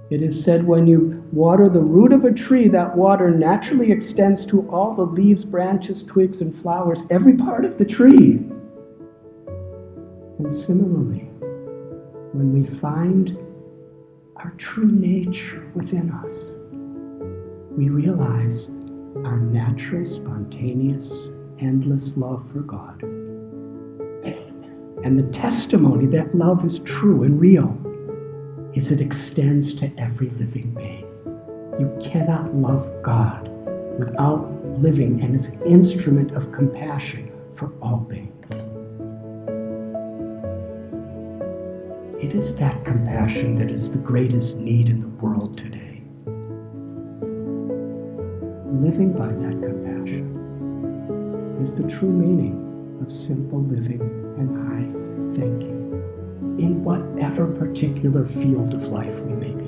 It is said when you water the root of a tree, that water naturally extends to all the leaves, branches, twigs, and flowers, every part of the tree. And similarly, when we find our true nature within us, we realize our natural, spontaneous, endless love for God. And the testimony that love is true and real is it extends to every living being. You cannot love God without living as an instrument of compassion for all beings. It is that compassion that is the greatest need in the world today. Living by that compassion is the true meaning of simple living and high thinking in whatever particular field of life we may be.